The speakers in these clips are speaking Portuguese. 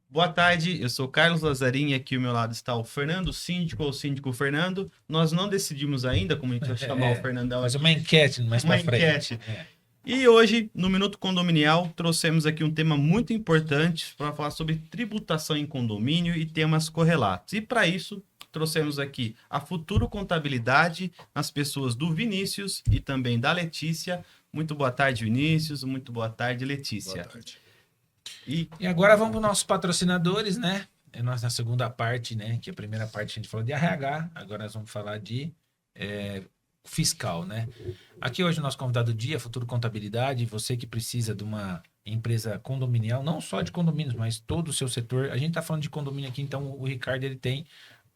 Boa tarde, eu sou Carlos Lazzarini e aqui ao meu lado está o Fernando, síndico ou síndico Fernando. Nós não decidimos ainda como a gente vai chamar o Fernandão Fazer uma aqui, enquete mais uma pra frente. enquete. E hoje, no Minuto Condominial, trouxemos aqui um tema muito importante para falar sobre tributação em condomínio e temas correlatos. E para isso, trouxemos aqui a Futuro Contabilidade nas pessoas do Vinícius e também da Letícia. Muito boa tarde, Vinícius. Muito boa tarde, Boa Letícia. tarde. E E agora vamos para os nossos patrocinadores, né? É nossa segunda parte, né? Que a primeira parte a gente falou de RH, agora nós vamos falar de fiscal, né? Aqui hoje o nosso convidado do dia, Futuro Contabilidade, você que precisa de uma empresa condominial, não só de condomínios, mas todo o seu setor. A gente está falando de condomínio aqui, então o Ricardo ele tem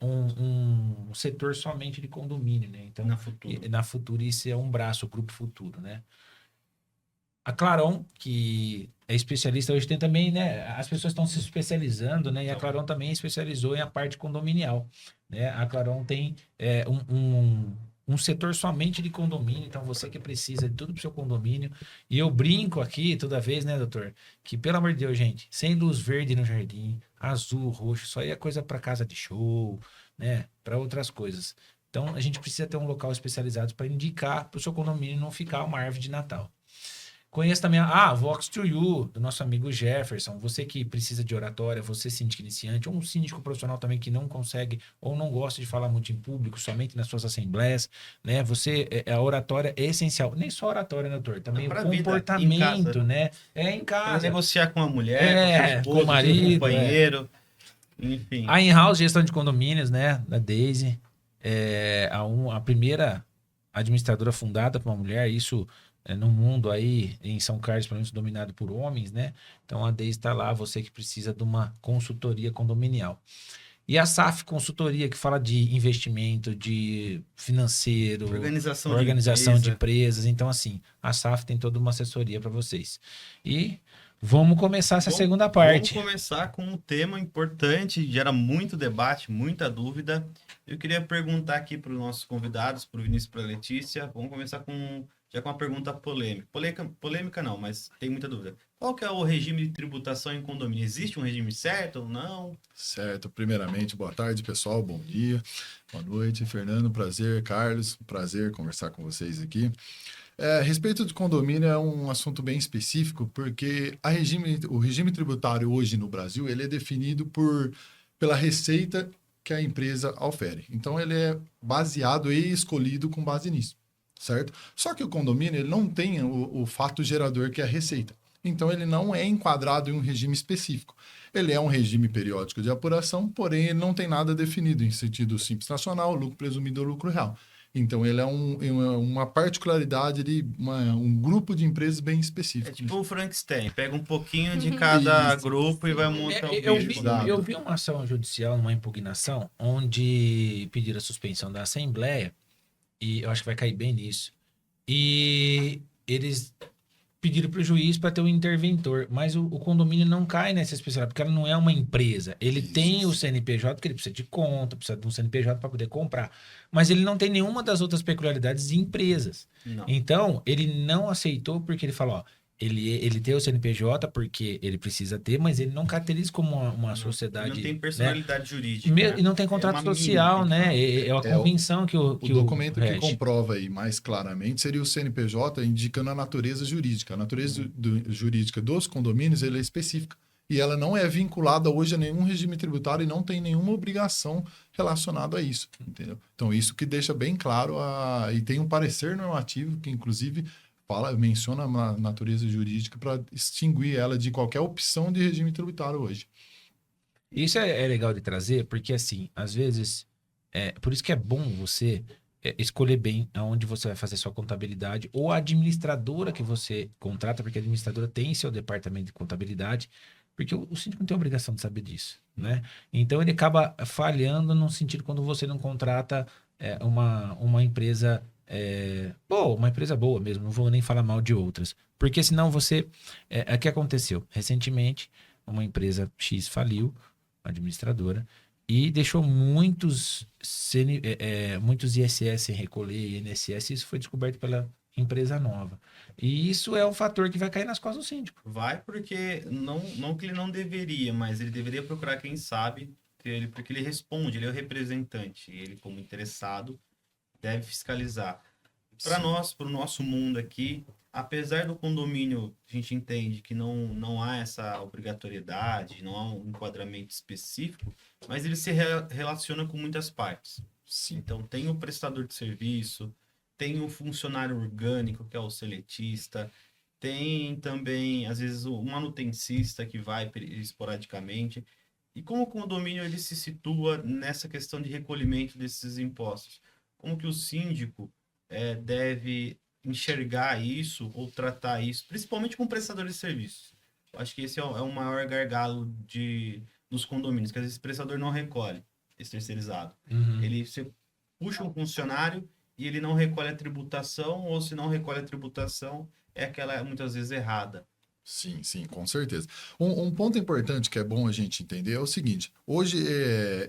um setor somente de condomínio, né? Então, na Futuro. na Futuro isso é um braço, o Grupo Futuro, né? A Claron, que é especialista hoje, tem também, né? As pessoas estão se especializando, né? E a Claron também especializou em a parte condominial, né? A Claron tem um setor somente de condomínio, então você que precisa de tudo para o seu condomínio. E eu brinco aqui toda vez, né, doutor? Que pelo amor de Deus, gente, sem luz verde no jardim, azul, roxo, isso aí é coisa para casa de show, né? Para outras coisas. Então a gente precisa ter um local especializado para indicar para o seu condomínio não ficar uma árvore de Natal. Conheço também a Vox to You, do nosso amigo Jefferson. Você que precisa de oratória, você síndico iniciante, ou um síndico profissional também que não consegue ou não gosta de falar muito em público, somente nas suas assembleias, né? A oratória é essencial. Nem só a oratória, né, doutor? Também o Pra vida, em casa. comportamento, né? É em Para casa. negociar com a mulher, com a sua esposa, Com o com o seu marido. companheiro, enfim. A In-House Gestão de Condomínios, né? Da Daisy. A primeira administradora fundada por uma mulher, isso no mundo aí, em São Carlos, pelo menos dominado por homens, né? Então a Daisy está lá, você que precisa de uma consultoria condominial. E a SAF Consultoria, que fala de investimento, de financeiro, Organização de empresas. Então, assim, a SAF tem toda uma assessoria para vocês. E vamos começar essa segunda parte. Vamos começar com um tema importante, gera muito debate, muita dúvida. Eu queria perguntar aqui para os nossos convidados, para o Vinícius e para a Letícia. Vamos começar já com uma pergunta polêmica. Polêmica não, mas tem muita dúvida. Qual que é o regime de tributação em condomínio? Existe um regime certo ou não? Certo. Primeiramente, boa tarde, pessoal. Bom dia. Boa noite. Fernando, prazer. Carlos, prazer conversar com vocês aqui. A respeito de condomínio é um assunto bem específico, porque o regime tributário hoje no Brasil ele é definido pela receita que a empresa ofere. Então, ele é baseado e escolhido com base nisso, certo? Só que o condomínio ele não tem o fato gerador que é a receita. Então, ele não é enquadrado em um regime específico. Ele é um regime periódico de apuração, porém, ele não tem nada definido em sentido simples nacional, lucro presumido ou lucro real. Então, ele é uma particularidade de um grupo de empresas bem específico. É tipo o Frankenstein, pega um pouquinho de cada grupo e vai montar o bicho. Eu vi uma ação judicial, numa impugnação, onde pediram a suspensão da Assembleia, e eu acho que vai cair bem nisso. E eles pediram para o juiz para ter um interventor, mas o condomínio não cai nessa especialidade, porque ela não é uma empresa. Ele tem o CNPJ, porque ele precisa de conta, precisa de um CNPJ para poder comprar, mas ele não tem nenhuma das outras peculiaridades de empresas. Não. Então, ele não aceitou porque ele falou, ó, ele tem o CNPJ porque ele precisa ter, mas ele não caracteriza como uma sociedade. Não tem personalidade jurídica. E não tem contrato social, né? É uma convenção que o documento que comprova aí mais claramente seria o CNPJ indicando a natureza jurídica. A natureza jurídica dos condomínios ele é específica. E ela não é vinculada hoje a nenhum regime tributário e não tem nenhuma obrigação relacionada a isso, entendeu? Então, isso que deixa bem claro, e tem um parecer normativo que, inclusive, menciona a natureza jurídica para extinguir ela de qualquer opção de regime tributário hoje. Isso é legal de trazer, porque, assim, às vezes, por isso que é bom você escolher bem aonde você vai fazer sua contabilidade ou a administradora que você contrata, porque a administradora tem seu departamento de contabilidade, porque o síndico não tem obrigação de saber disso, né? Então, ele acaba falhando no sentido quando você não contrata uma empresa boa, uma empresa boa mesmo, não vou nem falar mal de outras, porque senão você... O que aconteceu? Recentemente, uma empresa X faliu, administradora, e deixou muitos ISS sem recolher, INSS, isso foi descoberto pela empresa nova. E isso é um fator que vai cair nas costas do síndico. Vai porque, não que ele não deveria, mas ele deveria procurar quem sabe, porque ele responde, ele é o representante, ele como interessado deve fiscalizar. Para Sim. nós, para o nosso mundo aqui, apesar do condomínio, a gente entende que não há essa obrigatoriedade, não há um enquadramento específico, mas ele se relaciona com muitas partes. Sim. Então, tem o prestador de serviço, tem o funcionário orgânico, que é o seletista, tem também, às vezes, o manutencista que vai esporadicamente. E como o condomínio ele se situa nessa questão de recolhimento desses impostos? Como que o síndico deve enxergar isso ou tratar isso, principalmente com prestadores de serviços? Eu acho que esse é o maior gargalo dos condomínios, que às vezes o prestador não recolhe, esse terceirizado. Você puxa um funcionário e ele não recolhe a tributação, ou se não recolhe a tributação, é aquela muitas vezes errada. Sim, sim, com certeza. Um ponto importante que é bom a gente entender é o seguinte: hoje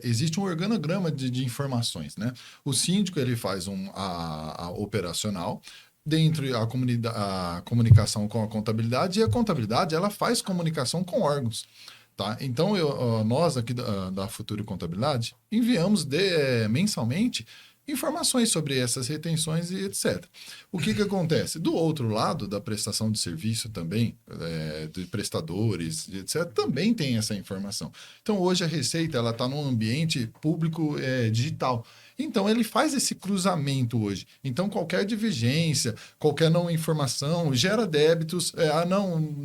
existe um organograma de informações, né? O síndico ele faz a operacional, dentro a comunicação com a contabilidade, e a contabilidade ela faz comunicação com órgãos. Tá? Então, nós aqui da Futuro Contabilidade enviamos mensalmente informações sobre essas retenções e etc. O que acontece? Do outro lado da prestação de serviço também, de prestadores, etc., também tem essa informação. Então, hoje a Receita está num ambiente público digital. Então, ele faz esse cruzamento hoje. Então, qualquer divergência, qualquer não informação, gera débitos.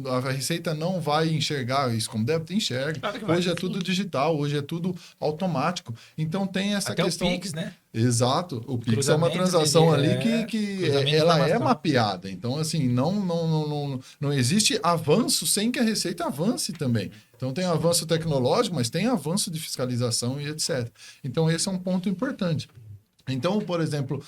A Receita não vai enxergar isso como débito? Enxerga. Claro que vai. Hoje é tudo digital, hoje é tudo automático. Então, tem essa Até questão... o Pix, né? Exato. O Pix é uma transação ali que ela é mapeada. Então, assim, não existe avanço sem que a Receita avance também. Então, tem avanço tecnológico, mas tem avanço de fiscalização e etc. Então, esse é um ponto importante. Então, por exemplo,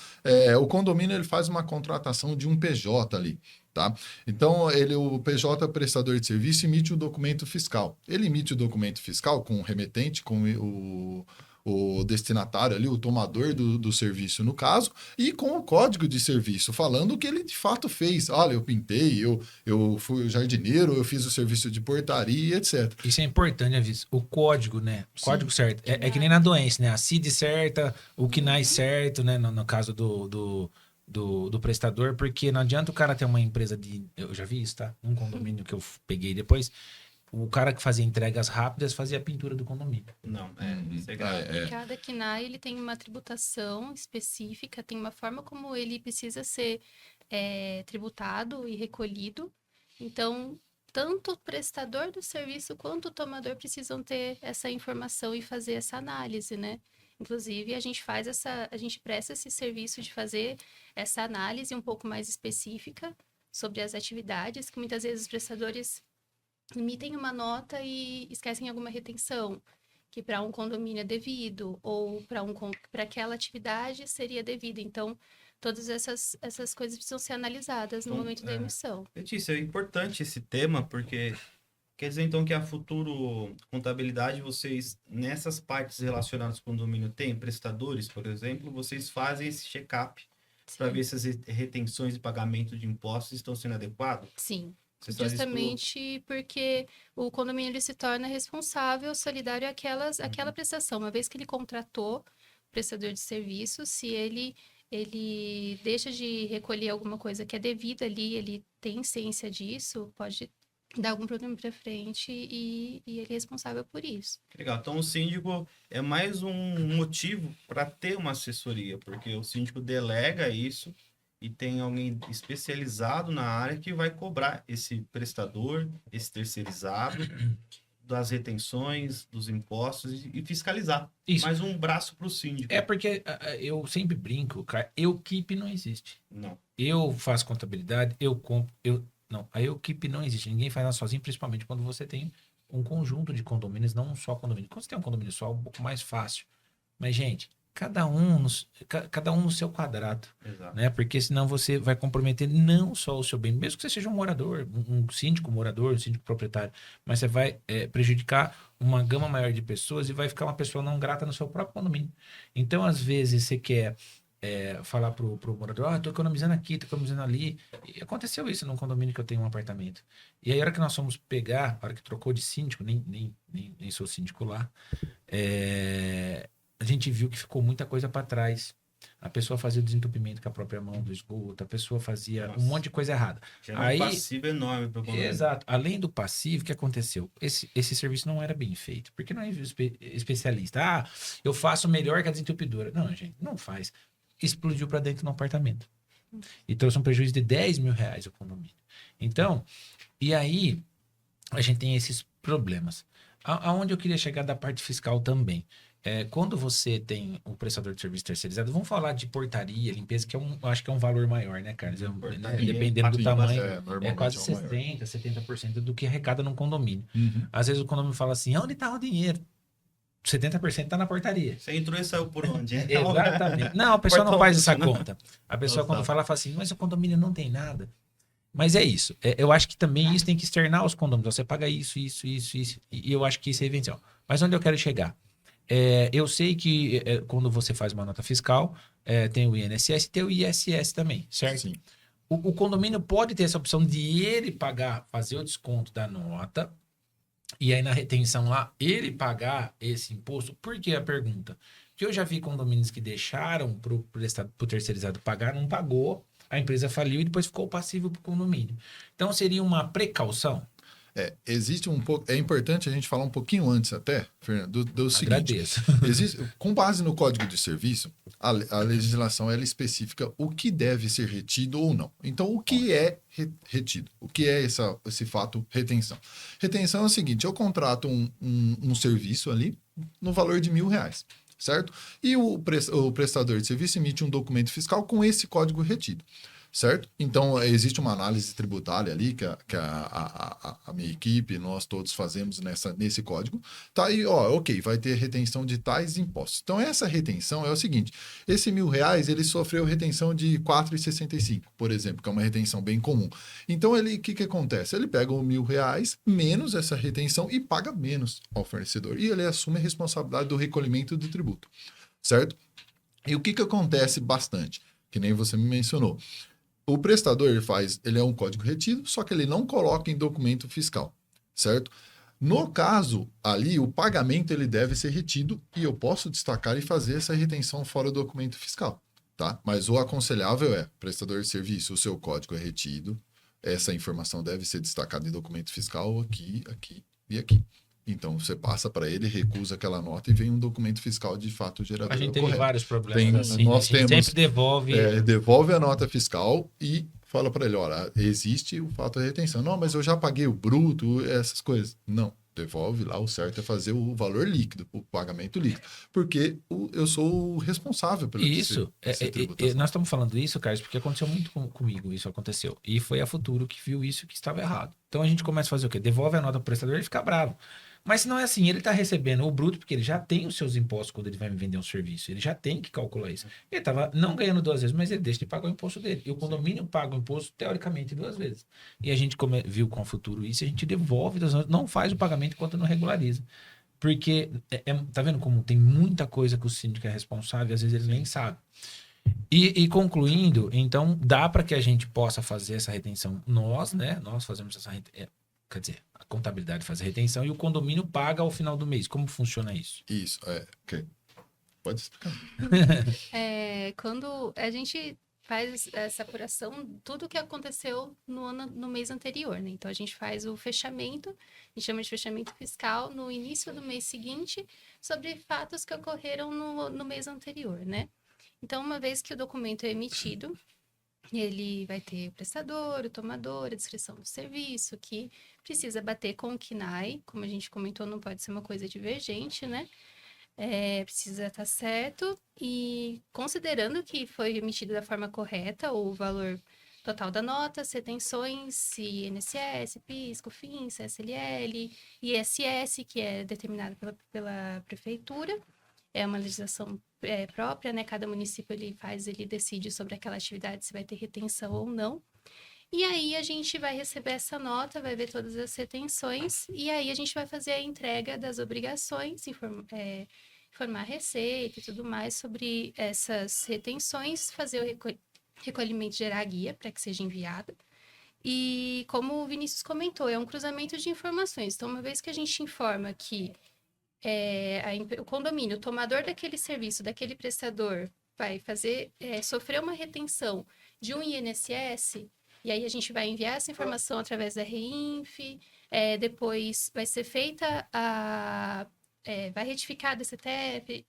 o condomínio ele faz uma contratação de um PJ ali. Tá? Então, o PJ, prestador de serviço, emite o documento fiscal. Ele emite o documento fiscal com o remetente, com o destinatário ali, o tomador do serviço no caso, e com o código de serviço, falando o que ele de fato fez. Olha, eu pintei, eu fui jardineiro, eu fiz o serviço de portaria, etc. Isso é importante, Aviso. O código, né? O código certo. É que nem na doença, né? A CID certa, o KNAI certo, né? No caso do prestador, porque não adianta o cara ter uma empresa de... Eu já vi isso, tá? Um condomínio que eu peguei depois. O cara que fazia entregas rápidas fazia a pintura do condomínio. Não, isso é grave. Cada KNAI ele tem uma tributação específica, tem uma forma como ele precisa ser tributado e recolhido. Então, tanto o prestador do serviço quanto o tomador precisam ter essa informação e fazer essa análise, né? Inclusive, a gente presta esse serviço de fazer essa análise um pouco mais específica sobre as atividades, que muitas vezes os prestadores emitem uma nota e esquecem alguma retenção, que para um condomínio é devido, ou para aquela atividade seria devido. Então, todas essas coisas precisam ser analisadas no momento da emissão. Letícia, é importante esse tema, porque quer dizer, então, que a Futuro Contabilidade, vocês, nessas partes relacionadas com o condomínio, tem prestadores, por exemplo, vocês fazem esse check-up para ver se as retenções de pagamento de impostos estão sendo adequadas? Sim. Justamente porque o condomínio ele se torna responsável, solidário àquela prestação. Uma vez que ele contratou o prestador de serviço, se ele deixa de recolher alguma coisa que é devida ali, ele tem ciência disso, pode dar algum problema para frente e ele é responsável por isso. Legal. Então, o síndico é mais um motivo para ter uma assessoria, porque o síndico delega isso e tem alguém especializado na área que vai cobrar esse prestador, esse terceirizado, das retenções, dos impostos e fiscalizar. Isso. Mais um braço para o síndico. É porque eu sempre brinco, cara, equipe não existe. Não. Eu faço contabilidade, eu compro, não, a equipe não existe. Ninguém faz nada sozinho, principalmente quando você tem um conjunto de condomínios, não um só condomínio. Quando você tem um condomínio só, é um pouco mais fácil. Mas, gente, cada um no seu quadrado. Exato. Né? Porque senão você vai comprometer não só o seu bem, mesmo que você seja um morador, um síndico morador, um síndico proprietário, mas você vai prejudicar uma gama maior de pessoas e vai ficar uma pessoa não grata no seu próprio condomínio. Então, às vezes, você quer falar pro morador, tô economizando aqui, tô economizando ali. E aconteceu isso num condomínio que eu tenho um apartamento. E aí, a hora que nós fomos pegar, a hora que trocou de síndico, nem sou síndico lá, a gente viu que ficou muita coisa para trás. A pessoa fazia o desentupimento com a própria mão do esgoto, a pessoa fazia Nossa. um monte de coisa errada. Gera Aí- um passivo enorme para o condomínio. Exato. Além do passivo, o que aconteceu? Esse serviço não era bem feito, porque não é especialista. Ah, eu faço melhor que a desentupidora. Não, gente, não faz. Explodiu para dentro do apartamento. E trouxe um prejuízo de 10 mil reais ao condomínio. Então, e aí, a gente tem esses problemas. Aonde eu queria chegar da parte fiscal também. Quando você tem o prestador de serviço terceirizado, vamos falar de portaria, limpeza, que acho que é um valor maior, né, Carlos? Portaria, Dependendo do sim, tamanho, normalmente quase é o maior. 60%, 70% do que arrecada num condomínio. Uhum. Às vezes o condomínio fala assim, onde está o dinheiro? 70% está na portaria. Você entrou e saiu por onde? Exatamente. Não, a pessoa não Portão faz essa funcionando. conta. A pessoa quando Nossa. fala assim, mas o condomínio não tem nada. Mas é isso. Eu acho que também isso tem que externar aos condomínios. Você paga isso. E eu acho que isso é eventual. Mas onde eu quero chegar? Eu sei que quando você faz uma nota fiscal, tem o INSS e tem o ISS também, certo? Sim. O condomínio pode ter essa opção de ele pagar, fazer o desconto da nota, e aí na retenção lá, ele pagar esse imposto. Por que a pergunta? Porque eu já vi condomínios que deixaram pro terceirizado pagar, não pagou, a empresa faliu e depois ficou passivo pro condomínio. Então seria uma precaução? Existe um pouco. É importante a gente falar um pouquinho antes, até, Fernando, do seguinte: Agradeço. com base no Código de Serviço, a legislação ela especifica o que deve ser retido ou não. Então, o que é retido? O que é esse fato retenção? Retenção é o seguinte: eu contrato um serviço ali no valor de R$1.000, certo? E o prestador de serviço emite um documento fiscal com esse código retido. Certo? Então, existe uma análise tributária ali que a minha equipe, nós todos fazemos nesse código. Tá aí, ok, vai ter retenção de tais impostos. Então, essa retenção é o seguinte: esse R$1.000, ele sofreu retenção de R$4,65, por exemplo, que é uma retenção bem comum. Então, o que acontece? Ele pega o R$1.000 menos essa retenção e paga menos ao fornecedor. E ele assume a responsabilidade do recolhimento do tributo. Certo? E o que acontece bastante? Que nem você me mencionou. O prestador ele é um código retido, só que ele não coloca em documento fiscal, certo? No caso ali, o pagamento ele deve ser retido e eu posso destacar e fazer essa retenção fora do documento fiscal, tá? Mas o aconselhável prestador de serviço, o seu código é retido, essa informação deve ser destacada em documento fiscal aqui, aqui e aqui. Então, você passa para ele, recusa aquela nota e vem um documento fiscal de fato gerador. A gente teve correto. vários problemas assim. Nós A gente temos, sempre devolve. devolve a nota fiscal e fala para ele, olha, existe o fato de retenção. Não, mas eu já paguei o bruto, essas coisas. Não, devolve lá, o certo é fazer o valor líquido, o pagamento líquido. Porque eu sou o responsável pelo Isso. Nós estamos falando isso, Carlos, porque aconteceu muito comigo, isso aconteceu. E foi a Futuro que viu isso que estava errado. Então a gente começa a fazer o quê? Devolve a nota pro prestador e ele fica bravo. Mas se não é assim, ele está recebendo o bruto, porque ele já tem os seus impostos quando ele vai me vender um serviço. Ele já tem que calcular isso. Ele estava não ganhando 2 vezes, mas ele deixa de pagar o imposto dele. E o condomínio paga o imposto, teoricamente, 2 vezes. E a gente viu com o Futuro isso, a gente devolve, não faz o pagamento enquanto não regulariza. Porque, tá vendo como tem muita coisa que o síndico é responsável e às vezes ele nem sabe. E concluindo, então, dá para que a gente possa fazer essa retenção. Nós fazemos essa retenção. Quer dizer, a contabilidade faz a retenção e o condomínio paga ao final do mês. Como funciona isso? Isso, ok. Pode explicar. Quando a gente faz essa apuração, tudo que aconteceu no mês anterior, né? Então, a gente faz o fechamento, a gente chama de fechamento fiscal, no início do mês seguinte, sobre fatos que ocorreram no mês anterior, né? Então, uma vez que o documento é emitido, ele vai ter o prestador, o tomador, a descrição do serviço, que precisa bater com o CNAE, como a gente comentou, não pode ser uma coisa divergente, né? Precisa estar certo e considerando que foi emitido da forma correta o valor total da nota, retenções, INSS, PIS, COFINS, CSLL, ISS, que é determinado pela prefeitura, é uma legislação própria, né? Cada município ele decide sobre aquela atividade se vai ter retenção ou não. E aí a gente vai receber essa nota, vai ver todas as retenções e aí a gente vai fazer a entrega das obrigações informar a Receita e tudo mais sobre essas retenções, fazer o recolhimento, gerar a guia para que seja enviada. E como o Vinícius comentou, é um cruzamento de informações. Então, uma vez que a gente informa que o condomínio, o tomador daquele serviço, daquele prestador, vai sofrer uma retenção de um INSS, e aí a gente vai enviar essa informação através da REINF, depois vai ser feita vai retificar a CTF,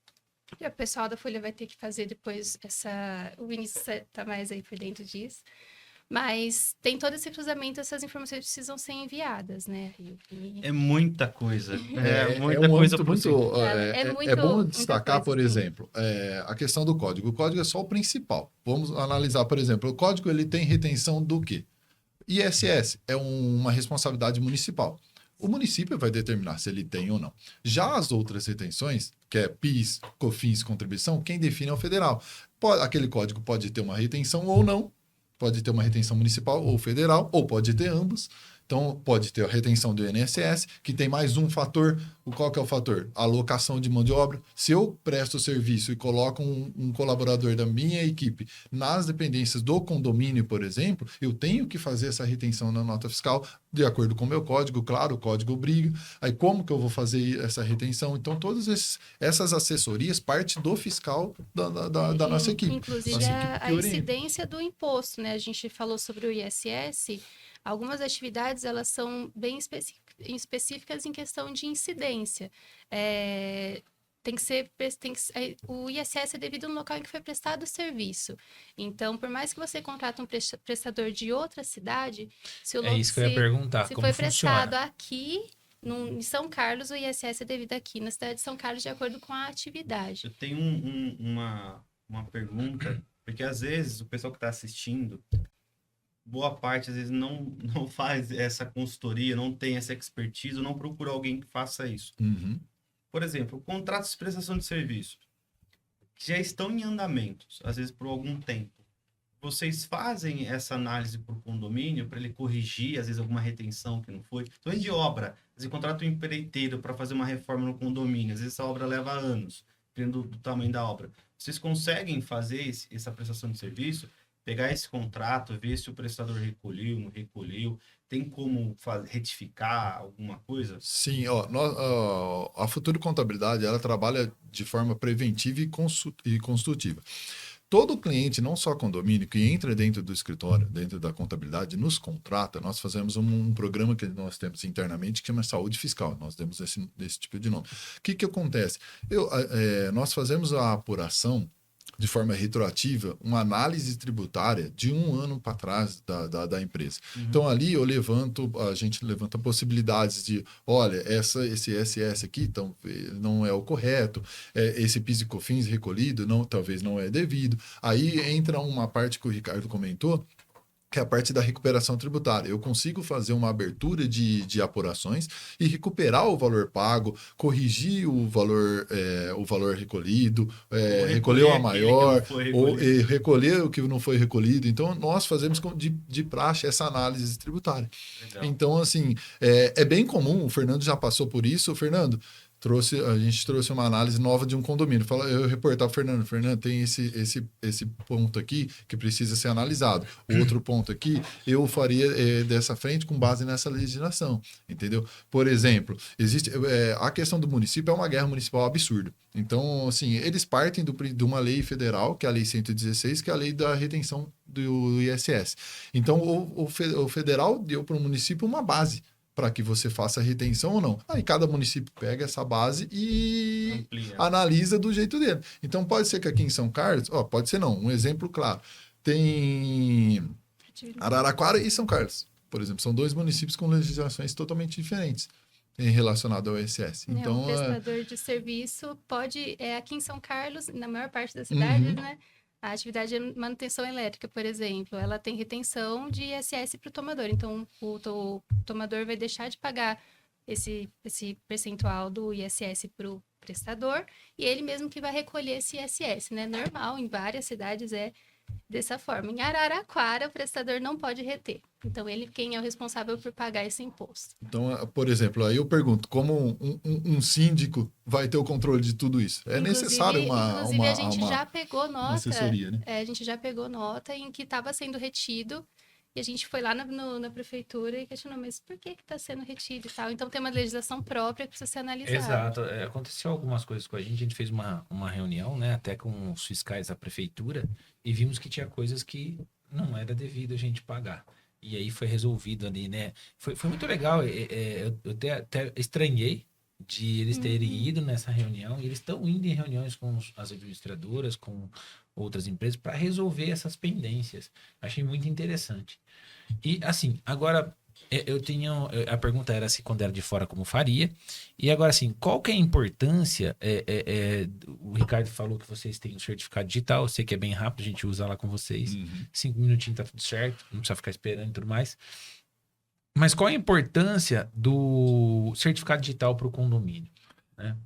o pessoal da Folha vai ter que fazer depois o Vinícius está mais aí por dentro disso. Mas tem todo esse cruzamento, essas informações precisam ser enviadas, né? É muita coisa. É muita um coisa âmbito por si. é bom muita destacar, coisa, por sim. exemplo, a questão do código. O código é só o principal. Vamos analisar, por exemplo, o código ele tem retenção do quê? ISS é uma responsabilidade municipal. O município vai determinar se ele tem ou não. Já as outras retenções, que é PIS, COFINS, contribuição, quem define é o federal. Aquele código pode ter uma retenção ou não. Pode ter uma retenção municipal ou federal, ou pode ter ambos. Então, pode ter a retenção do INSS, que tem mais um fator. Qual que é o fator? A alocação de mão de obra. Se eu presto serviço e coloco um colaborador da minha equipe nas dependências do condomínio, por exemplo, eu tenho que fazer essa retenção na nota fiscal, de acordo com o meu código, claro, o código obriga. Aí, como que eu vou fazer essa retenção? Então, todas essas assessorias parte do fiscal da nossa equipe. Inclusive, Nossa equipe a incidência do imposto, né? A gente falou sobre o ISS. Algumas atividades, elas são bem específicas em questão de incidência. O ISS é devido no local em que foi prestado o serviço. Então, por mais que você contrate um prestador de outra cidade, se isso que eu ia perguntar, se como foi funciona? prestado aqui, em São Carlos, o ISS é devido aqui, na cidade de São Carlos, de acordo com a atividade. Eu tenho uma pergunta, porque às vezes o pessoal que está assistindo, boa parte às vezes não faz essa consultoria, não tem essa expertise, ou não procura alguém que faça isso. Uhum. Por exemplo, contratos de prestação de serviço, que já estão em andamento, às vezes por algum tempo. Vocês fazem essa análise para o condomínio, para ele corrigir, às vezes, alguma retenção que não foi? Então, de obra, às vezes contrata um empreiteiro para fazer uma reforma no condomínio, às vezes essa obra leva anos, dependendo do tamanho da obra. Vocês conseguem fazer essa prestação de serviço, pegar esse contrato, ver se o prestador recolheu, não recolheu, tem como retificar alguma coisa? Sim, a Futuro Contabilidade, ela trabalha de forma preventiva e construtiva. Todo cliente, não só condomínio, que entra dentro do escritório, dentro da contabilidade, nos contrata, nós fazemos um programa que nós temos internamente que chama Saúde Fiscal. Nós temos esse tipo de nome. O que acontece? Nós fazemos a apuração de forma retroativa, uma análise tributária de um ano para trás da empresa. Uhum. Então, ali a gente levanta possibilidades de, olha, esse ISS aqui então, não é o correto, esse PIS e COFINS recolhido talvez não é devido. Aí entra uma parte que o Ricardo comentou, que é a parte da recuperação tributária. Eu consigo fazer uma abertura de apurações e recuperar o valor pago, corrigir o valor recolhido, recolher a maior, ou recolher o que não foi recolhido. Então, nós fazemos de praxe essa análise tributária. Legal. Então, assim, é bem comum, o Fernando já passou por isso. Fernando, a gente trouxe uma análise nova de um condomínio. Eu reportar para o Fernando, tem esse ponto aqui que precisa ser analisado. O outro ponto aqui, eu faria dessa frente com base nessa legislação, entendeu? Por exemplo, a questão do município é uma guerra municipal absurda. Então, assim, eles partem de uma lei federal, que é a Lei 116, que é a lei da retenção do ISS. Então, o federal deu para o município uma base para que você faça a retenção ou não. Aí cada município pega essa base e analisa do jeito dele. Então, pode ser que aqui em São Carlos, pode ser não, um exemplo claro, tem Araraquara e São Carlos, por exemplo, são dois municípios com legislações totalmente diferentes em relacionado ao ISS. Então, o prestador de serviço pode, aqui em São Carlos, na maior parte das cidades, né? A atividade de manutenção elétrica, por exemplo, ela tem retenção de ISS para o tomador. Então, o tomador vai deixar de pagar esse percentual do ISS para o prestador e ele mesmo que vai recolher esse ISS, né? Normal, em várias cidades dessa forma. Em Araraquara, o prestador não pode reter. Então, ele quem é o responsável por pagar esse imposto. Então, por exemplo, aí eu pergunto, como um síndico vai ter o controle de tudo isso? É necessário Inclusive, a gente já pegou uma nota. assessoria, né? A gente já pegou nota em que estava sendo retido. E a gente foi lá na prefeitura e questionou, mas por que está sendo retido e tal? Então, tem uma legislação própria que precisa ser analisada. Exato. Aconteceu algumas coisas com a gente fez uma reunião, né, até com os fiscais da prefeitura, e vimos que tinha coisas que não era devido a gente pagar. E aí foi resolvido ali, né? Foi muito legal. Eu até estranhei de eles terem ido nessa reunião, e eles estão indo em reuniões com as administradoras, com outras empresas, para resolver essas pendências. Achei muito interessante. E assim, agora eu tenho. A pergunta era se quando era de fora como faria. E agora, assim, qual que é a importância? O Ricardo falou que vocês têm um certificado digital, eu sei que é bem rápido, a gente usa lá com vocês. 5 minutinhos tá tudo certo, não precisa ficar esperando e tudo mais. Mas qual a importância do certificado digital para o condomínio? Né?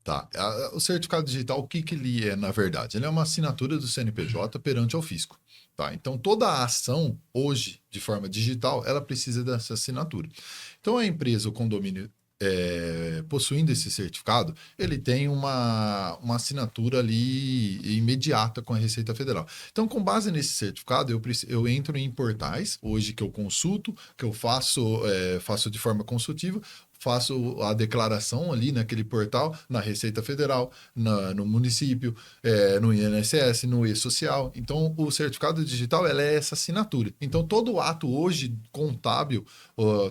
Tá. O certificado digital, o que ele é, na verdade? Ele é uma assinatura do CNPJ perante ao fisco. Tá? Então, toda a ação, hoje, de forma digital, ela precisa dessa assinatura. Então, a empresa, o condomínio, possuindo esse certificado, ele tem uma assinatura ali imediata com a Receita Federal. Então, com base nesse certificado, eu entro em portais, hoje que eu consulto, que eu faço de forma consultiva, faço a declaração ali naquele portal, na Receita Federal, no município, no INSS, no E-Social. Então, o certificado digital ela é essa assinatura. Então, todo ato hoje contábil,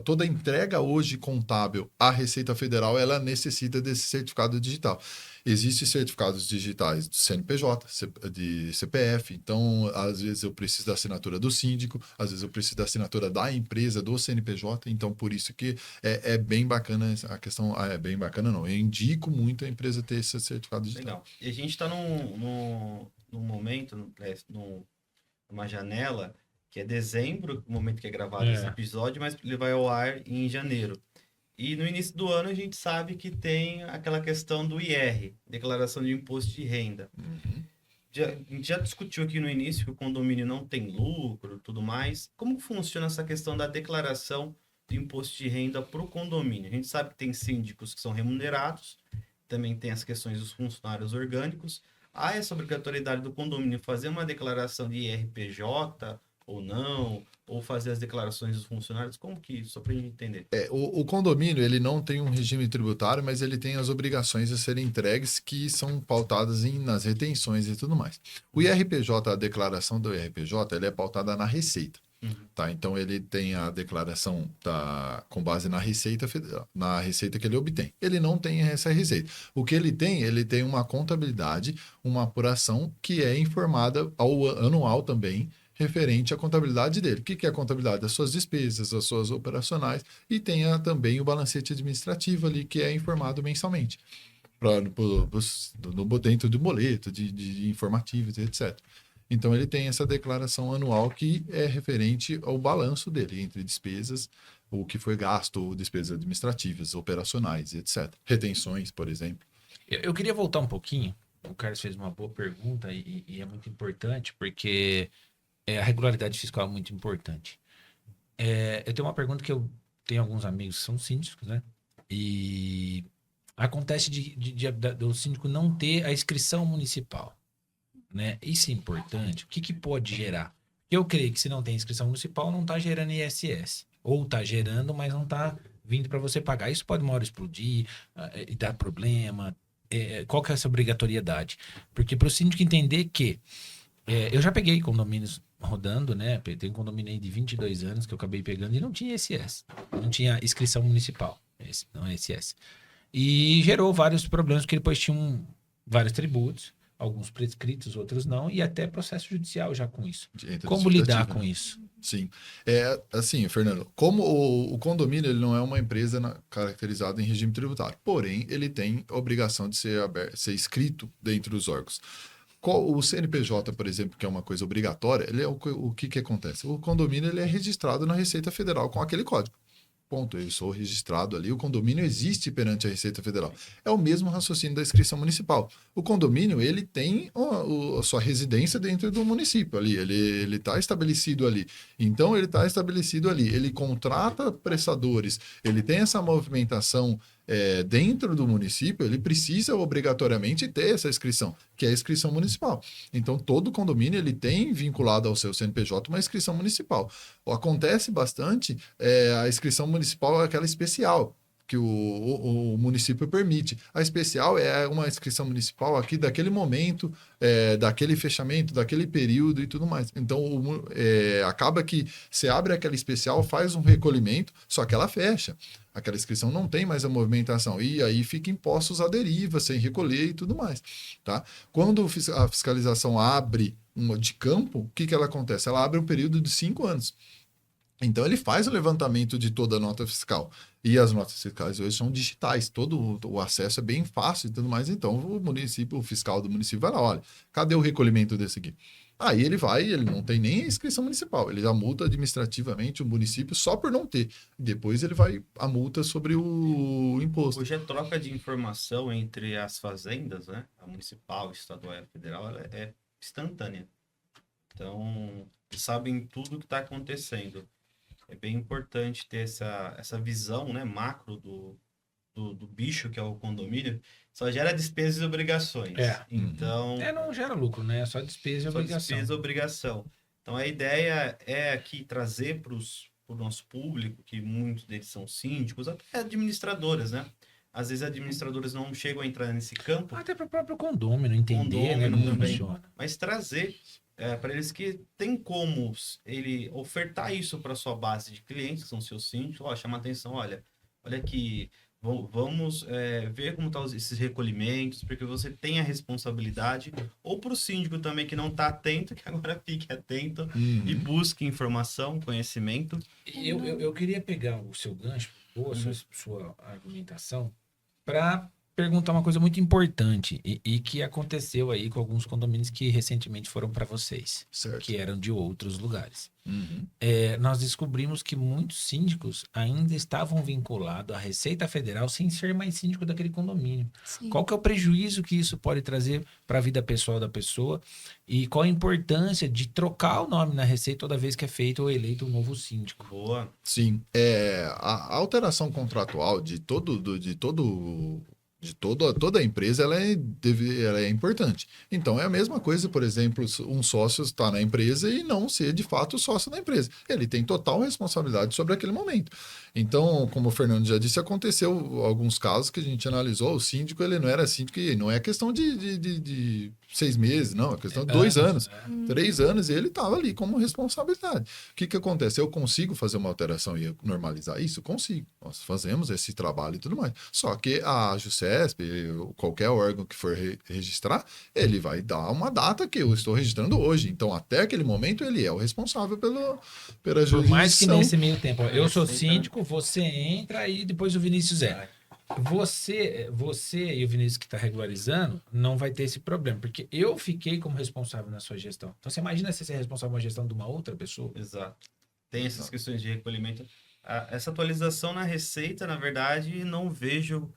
toda entrega hoje contábil à Receita Federal, ela necessita desse certificado digital. Existem certificados digitais do CNPJ, de CPF, então às vezes eu preciso da assinatura do síndico, às vezes eu preciso da assinatura da empresa, do CNPJ, então por isso que é bem bacana a questão, é bem bacana não, eu indico muito a empresa ter esse certificado digital. Legal. E a gente está num momento, numa janela, que é dezembro, o momento que é gravado esse episódio, mas ele vai ao ar em janeiro. E no início do ano a gente sabe que tem aquela questão do IR, Declaração de Imposto de Renda. A gente já discutiu aqui no início que o condomínio não tem lucro e tudo mais. Como funciona essa questão da declaração do imposto de renda para o condomínio? A gente sabe que tem síndicos que são remunerados, também tem as questões dos funcionários orgânicos. Há essa obrigatoriedade do condomínio fazer uma declaração de IRPJ ou não, ou fazer as declarações dos funcionários? Como que, só para a gente entender? O condomínio, ele não tem um regime tributário, mas ele tem as obrigações a serem entregues que são pautadas nas retenções e tudo mais. O IRPJ, a declaração do IRPJ, ele é pautada na Receita. Tá? Então, ele tem a declaração com base na Receita que ele obtém. Ele não tem essa receita. O que ele tem uma contabilidade, uma apuração que é informada anual também, referente à contabilidade dele. O que é a contabilidade? As suas despesas, as suas operacionais, e tem também o balancete administrativo ali, que é informado mensalmente, dentro do boleto, de informativos, etc. Então, ele tem essa declaração anual que é referente ao balanço dele, entre despesas, o que foi gasto, despesas administrativas, operacionais, etc. Retenções, por exemplo. Eu queria voltar um pouquinho. O Carlos fez uma boa pergunta e é muito importante, porque a regularidade fiscal é muito importante. Eu tenho uma pergunta que eu tenho alguns amigos que são síndicos, né? E acontece do síndico não ter a inscrição municipal, né? Isso é importante. O que pode gerar? Eu creio que se não tem inscrição municipal, não está gerando ISS. Ou está gerando, mas não está vindo para você pagar. Isso pode uma hora explodir e dar problema. Qual que é essa obrigatoriedade? Porque para o síndico entender que eu já peguei condomínios rodando, né? Tem um condomínio aí de 22 anos que eu acabei pegando e não tinha ISS. Não tinha inscrição municipal. Não é ISS. E gerou vários problemas, porque depois tinham vários tributos, alguns prescritos, outros não, e até processo judicial já com isso. Como lidar com isso? Sim. Assim, Fernando, como o condomínio ele não é uma empresa caracterizada em regime tributário, porém, ele tem a obrigação de ser inscrito dentro dos órgãos. O CNPJ, por exemplo, que é uma coisa obrigatória, o que acontece? O condomínio ele é registrado na Receita Federal com aquele código. ponto, eu sou registrado ali, o condomínio existe perante a Receita Federal. É o mesmo raciocínio da inscrição municipal. O condomínio, ele tem a sua residência dentro do município ali, ele está estabelecido ali. Então, ele está estabelecido ali, ele contrata prestadores, ele tem essa movimentação dentro do município, ele precisa obrigatoriamente ter essa inscrição, que é a inscrição municipal. Então, todo condomínio ele tem vinculado ao seu CNPJ uma inscrição municipal. Acontece bastante a inscrição municipal, aquela especial, que o município permite. A especial é uma inscrição municipal aqui daquele momento, daquele fechamento, daquele período e tudo mais. Então, acaba que você abre aquela especial, faz um recolhimento, só que ela fecha. Aquela inscrição não tem mais a movimentação. E aí fica impostos à deriva, sem recolher e tudo mais. Tá? Quando a fiscalização abre de campo, o que ela acontece? Ela abre um período de 5 anos. Então, ele faz o levantamento de toda a nota fiscal. E as notas fiscais hoje são digitais. Todo o acesso é bem fácil e tudo mais. Então, o fiscal do município vai lá, olha, cadê o recolhimento desse aqui? Aí ele não tem nem a inscrição municipal. Ele já multa administrativamente o município só por não ter. Depois ele vai a multa sobre o imposto. Hoje a troca de informação entre as fazendas, né? A municipal, estadual e a federal, ela é instantânea. Então, eles sabem tudo o que está acontecendo. É bem importante ter essa visão, né, macro do bicho que é o condomínio. Só gera despesas e obrigações. Então, não gera lucro, né? É só despesa e obrigação. Despesa e obrigação. Então, a ideia é aqui trazer para o nosso público, que muitos deles são síndicos, até administradoras, né? Às vezes, administradoras não chegam a entrar nesse campo. Até para o próprio condômino entender, né, como funciona. Mas trazer para eles que tem como ele ofertar isso para sua base de clientes, que são seus síndicos, chama atenção, olha aqui, vamos ver como estão esses recolhimentos, porque você tem a responsabilidade, ou para o síndico também que não está atento, que agora fique atento e busque informação, conhecimento. Eu queria pegar o seu gancho, ou a sua argumentação, para perguntar uma coisa muito importante e que aconteceu aí com alguns condomínios que recentemente foram para vocês, certo, que eram de outros lugares. Nós descobrimos que muitos síndicos ainda estavam vinculados à Receita Federal sem ser mais síndico daquele condomínio. Sim. Qual que é o prejuízo que isso pode trazer para a vida pessoal da pessoa e qual a importância de trocar o nome na Receita toda vez que é feito ou eleito um novo síndico? Boa. Sim. A alteração contratual de toda a empresa, ela é importante. Então, é a mesma coisa, por exemplo, um sócio estar na empresa e não ser, de fato, sócio da empresa. Ele tem total responsabilidade sobre aquele momento. Então, como o Fernando já disse, aconteceu alguns casos que a gente analisou, o síndico, ele não era síndico, e não é questão de 6 meses, não, é questão de 2 anos, 3 anos, e ele estava ali como responsabilidade. O que acontece? Eu consigo fazer uma alteração e normalizar isso? Consigo. Nós fazemos esse trabalho e tudo mais. Só que a JUSESP, qualquer órgão que for registrar, ele vai dar uma data que eu estou registrando hoje. Então, até aquele momento, ele é o responsável pela jurisdição. Por mais que nesse meio tempo, eu sou síndico, você entra e depois o Vinícius é. Você e o Vinícius que está regularizando não vai ter esse problema, porque eu fiquei como responsável na sua gestão. Então, você imagina você ser responsável pela gestão de uma outra pessoa? Exato. Tem essas questões de recolhimento. Essa atualização na Receita, na verdade, não vejo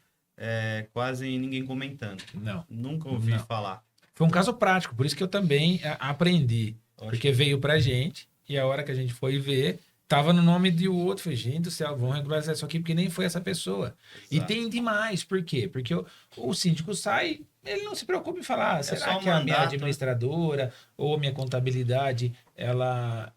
quase ninguém comentando. Não. Nunca ouvi falar. Foi um caso prático, por isso que eu também aprendi. Porque veio pra gente e a hora que a gente foi ver, tava no nome de outro. Falei, gente do céu, vamos regularizar isso aqui, porque nem foi essa pessoa. Exato. E tem demais. Por quê? Porque o síndico sai, ele não se preocupa em falar, será que a minha administradora ou a minha contabilidade, ela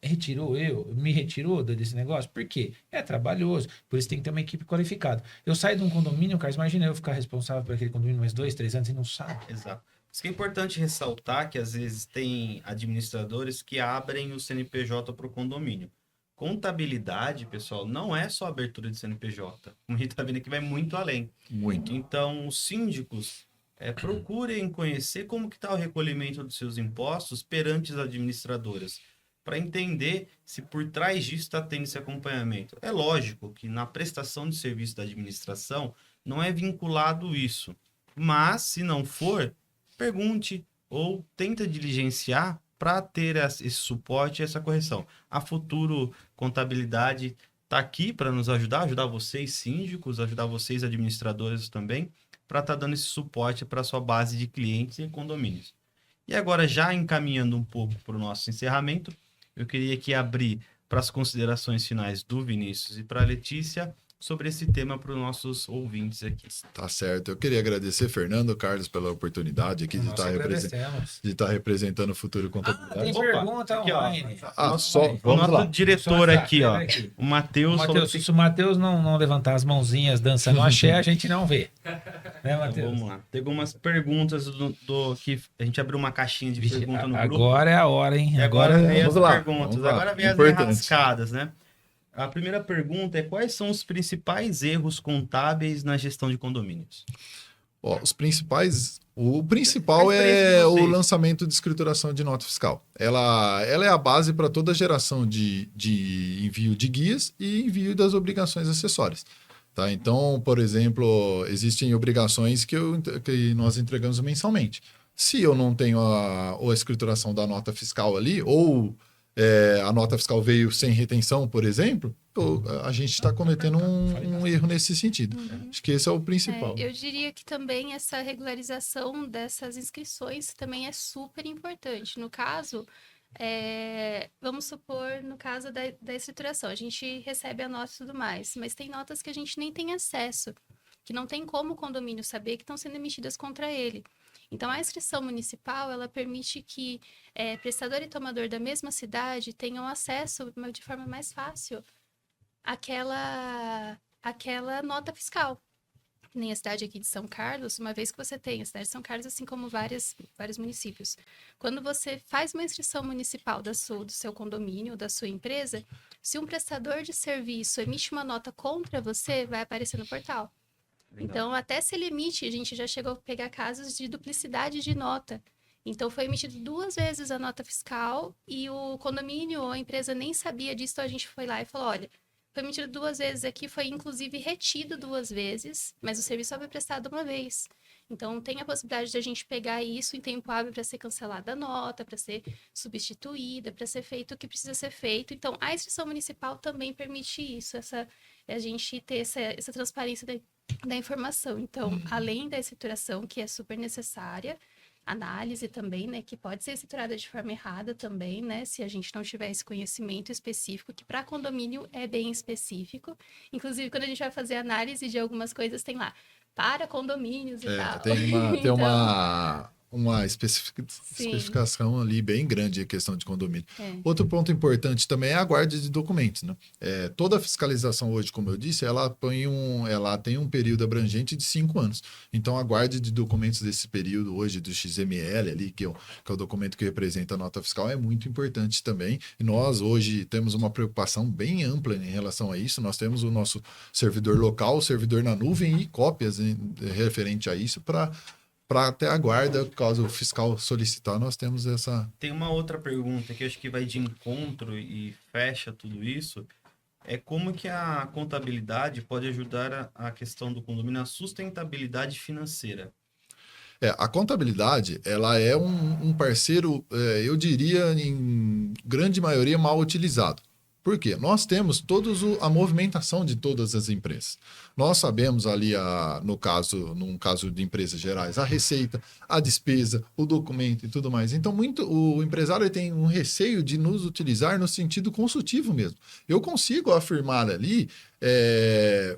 me retirou desse negócio? Por quê? É trabalhoso. Por isso tem que ter uma equipe qualificada. Eu saio de um condomínio, Carlos, imagina eu ficar responsável por aquele condomínio mais 2, 3 anos e não sabe. Exato. Isso que é importante ressaltar que às vezes tem administradores que abrem o CNPJ para o condomínio. Contabilidade, pessoal, não é só abertura de CNPJ. Como a gente está vendo aqui, vai muito além. Muito. Então, os síndicos procurem conhecer como que está o recolhimento dos seus impostos perante as administradoras, para entender se por trás disso está tendo esse acompanhamento. É lógico que na prestação de serviço da administração não é vinculado isso, mas se não for, pergunte ou tenta diligenciar para ter esse suporte e essa correção. A Futuro Contabilidade está aqui para nos ajudar vocês síndicos, ajudar vocês administradores também, para estar dando esse suporte para a sua base de clientes e condomínios. E agora, já encaminhando um pouco para o nosso encerramento, eu queria aqui abrir para as considerações finais do Vinícius e para a Letícia sobre esse tema para os nossos ouvintes aqui. Tá certo. Eu queria agradecer, Fernando, Carlos, pela oportunidade aqui de estar representando o Futuro Contabilidade. Tem pergunta aqui, ó. online. O nosso lá. diretor aqui, ó, o Matheus. Se o Matheus não levantar as mãozinhas dançando axé, a gente não vê. Né, Então, Matheus? vamos lá. Tem algumas perguntas que a gente abriu uma caixinha de perguntas no grupo. Agora é a hora, hein? E agora vem as vamos lá, perguntas. vamos lá. Agora vem as Importante. enrascadas, né? A primeira pergunta é: quais são os principais erros contábeis na gestão de condomínios? Ó, o principal A experiência é de o vocês. lançamento de escrituração de nota fiscal. Ela é a base para toda a geração de envio de guias e envio das obrigações acessórias. Tá? Então, por exemplo, existem obrigações que nós entregamos mensalmente. Se eu não tenho a escrituração da nota fiscal ali, ou a nota fiscal veio sem retenção, por exemplo, a gente está cometendo um erro nesse sentido. Acho que esse é o principal. Eu diria que também essa regularização dessas inscrições também é super importante. No caso, vamos supor, no caso da escrituração, a gente recebe a nota e tudo mais, mas tem notas que a gente nem tem acesso, que não tem como o condomínio saber que estão sendo emitidas contra ele. Então, a inscrição municipal, ela permite que prestador e tomador da mesma cidade tenham acesso de forma mais fácil àquela nota fiscal. Nem a cidade aqui de São Carlos, uma vez que você tem a cidade de São Carlos, assim como vários municípios. Quando você faz uma inscrição municipal do seu condomínio, da sua empresa, se um prestador de serviço emite uma nota contra você, vai aparecer no portal. Legal. Então, até se ele emite, a gente já chegou a pegar casos de duplicidade de nota. Então, foi emitido 2 vezes a nota fiscal e o condomínio ou a empresa nem sabia disso, então a gente foi lá e falou, olha, foi emitido 2 vezes aqui, foi inclusive retido 2 vezes, mas o serviço só foi prestado uma vez. Então, tem a possibilidade de a gente pegar isso em tempo hábil para ser cancelada a nota, para ser substituída, para ser feito o que precisa ser feito. Então, a inscrição municipal também permite isso, a gente ter essa transparência da informação. Então, além da escrituração, que é super necessária, análise também, né, que pode ser escriturada de forma errada também, né, se a gente não tiver esse conhecimento específico, que para condomínio é bem específico. Inclusive, quando a gente vai fazer análise de algumas coisas, tem lá, para condomínios e tal. Tem uma especificação ali bem grande a questão de condomínio. Outro ponto importante também é a guarda de documentos, né? Toda a fiscalização hoje, como eu disse, ela tem um período abrangente de 5 anos. Então, a guarda de documentos desse período hoje, do XML ali, que é o documento que representa a nota fiscal, é muito importante também. E nós, hoje, temos uma preocupação bem ampla em relação a isso. Nós temos o nosso servidor local, o servidor na nuvem e cópias referente a isso para até a guarda, caso o fiscal solicitar, nós temos essa... Tem uma outra pergunta que eu acho que vai de encontro e fecha tudo isso. É como que a contabilidade pode ajudar a questão do condomínio, a sustentabilidade financeira? A contabilidade, ela é um parceiro, eu diria, em grande maioria, mal utilizado. Por quê? Nós temos a movimentação de todas as empresas. Nós sabemos ali, num caso de empresas gerais, a receita, a despesa, o documento e tudo mais. Então, o empresário tem um receio de nos utilizar no sentido consultivo mesmo. Eu consigo afirmar ali,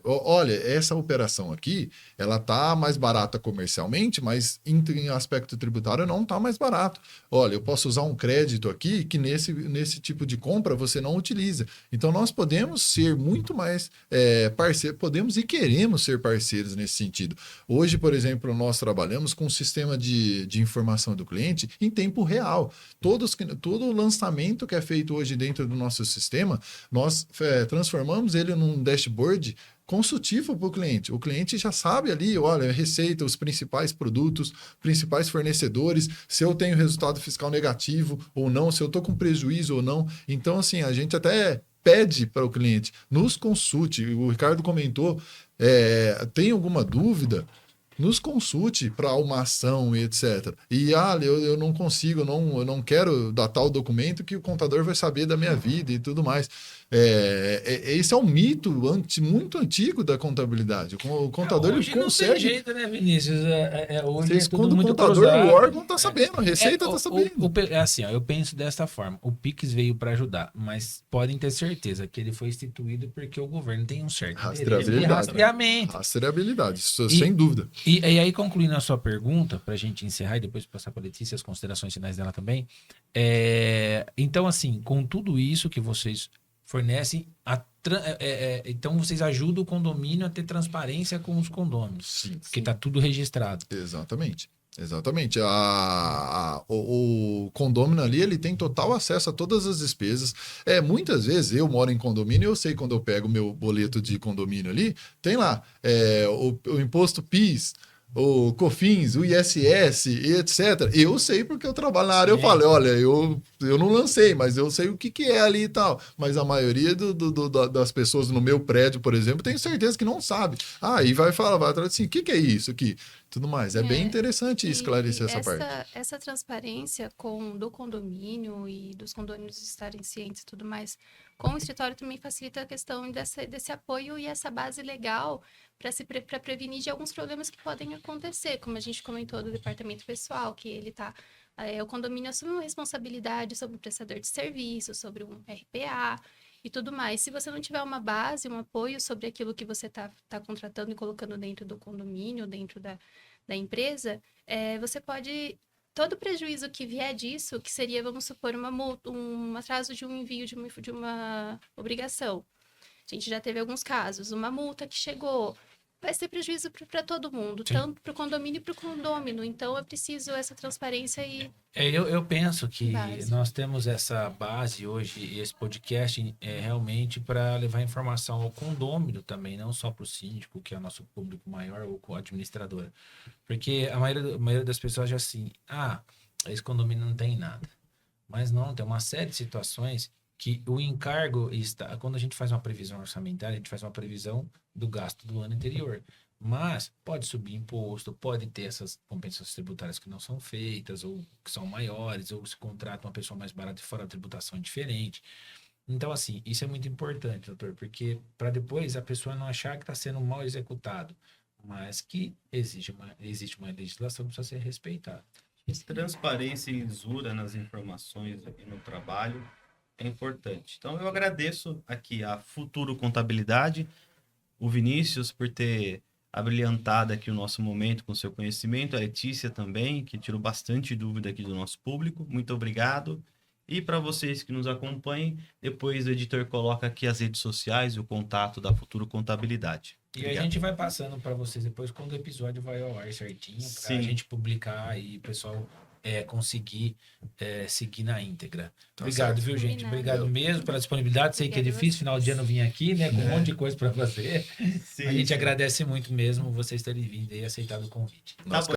olha, essa operação aqui, ela está mais barata comercialmente, mas em aspecto tributário não está mais barato. Olha, eu posso usar um crédito aqui que nesse tipo de compra você não utiliza. Então, nós podemos ser muito mais parceiros, podemos e queremos ser parceiros nesse sentido. Hoje, por exemplo, nós trabalhamos com um sistema de informação do cliente em tempo real. Todo lançamento que é feito hoje dentro do nosso sistema, nós transformamos ele num dashboard consultivo para o cliente. O cliente já sabe ali, olha, receita, os principais produtos, principais fornecedores, se eu tenho resultado fiscal negativo ou não, se eu estou com prejuízo ou não. Então, assim, a gente até pede para o cliente, nos consulte. O Ricardo comentou, tem alguma dúvida? Nos consulte para uma ação e etc. E eu não consigo, eu não quero dar tal documento que o contador vai saber da minha vida e tudo mais. Esse é um mito muito antigo da contabilidade. O contador Hoje ele não tem consegue. jeito, né, Vinícius? Hoje Vocês, é tudo quando o muito contador, cruzado. o órgão tá sabendo, a receita tá o- sabendo. é assim, ó, eu penso desta forma. O Pix veio para ajudar, mas podem ter certeza que ele foi instituído porque o governo tem um certo interesse de Rastreabilidade. rastreamento. Rastreabilidade, isso E- sem dúvida. E aí, concluindo a sua pergunta, para a gente encerrar e depois passar para a Letícia as considerações finais dela também. Então, assim, com tudo isso que vocês fornecem, então vocês ajudam o condomínio a ter transparência com os condôminos, Sim. porque está tudo registrado. Exatamente. Exatamente. O condômino ali, ele tem total acesso a todas as despesas. Muitas vezes eu moro em condomínio e eu sei quando eu pego meu boleto de condomínio ali, tem lá o imposto PIS, o COFINS, o ISS e etc. Eu sei porque eu trabalho na área, eu falo, olha, eu não lancei, mas eu sei o que é ali e tal. Mas a maioria das pessoas no meu prédio, por exemplo, tenho certeza que não sabe. Aí vai atrás assim, o que é isso aqui? Tudo mais. É bem interessante esclarecer essa parte. Essa transparência do condomínio e dos condôminos estarem cientes e tudo mais, com o escritório também facilita a questão desse apoio e essa base legal para prevenir de alguns problemas que podem acontecer, como a gente comentou do departamento pessoal, que ele o condomínio assume uma responsabilidade sobre o prestador de serviço, sobre um RPA e tudo mais. Se você não tiver uma base, um apoio sobre aquilo que você está contratando e colocando dentro do condomínio, dentro da empresa, você pode... Todo prejuízo que vier disso, que seria, vamos supor, uma multa, um atraso de um envio de uma obrigação. A gente já teve alguns casos, uma multa que chegou, vai ser prejuízo para todo mundo, Sim. tanto para o condomínio e para o condômino. Então, é preciso essa transparência e... Eu penso que Base. nós temos essa base hoje, e esse podcast realmente para levar informação ao condômino também, não só para o síndico, que é o nosso público maior, ou com a administradora. Porque a maioria das pessoas já assim, esse condomínio não tem nada. Mas não, tem uma série de situações que o encargo está... Quando a gente faz uma previsão orçamentária, a gente faz uma previsão do gasto do ano anterior. Mas pode subir imposto, pode ter essas compensações tributárias que não são feitas, ou que são maiores, ou se contrata uma pessoa mais barata e fora a tributação é diferente. Então, assim, isso é muito importante, doutor, porque para depois a pessoa não achar que está sendo mal executado, mas que existe uma legislação que precisa ser respeitada. Transparência e lisura nas informações e no trabalho é importante. Então, eu agradeço aqui a Futuro Contabilidade, o Vinícius por ter abrilhantado aqui o nosso momento com seu conhecimento, a Letícia também, que tirou bastante dúvida aqui do nosso público. Muito obrigado. E para vocês que nos acompanhem, depois o editor coloca aqui as redes sociais e o contato da Futuro Contabilidade. E a gente vai passando para vocês depois quando o episódio vai ao ar certinho, para a Sim. gente publicar e o pessoal conseguir seguir na íntegra. Tá Obrigado, certo. viu, gente? Combinado. Obrigado mesmo pela disponibilidade. Sei que é Obrigada a difícil, final de ano vir aqui, né? Com um monte de coisa para fazer. Sim, A gente sim. agradece muito mesmo vocês terem vindo e aceitado o convite. Tá bom.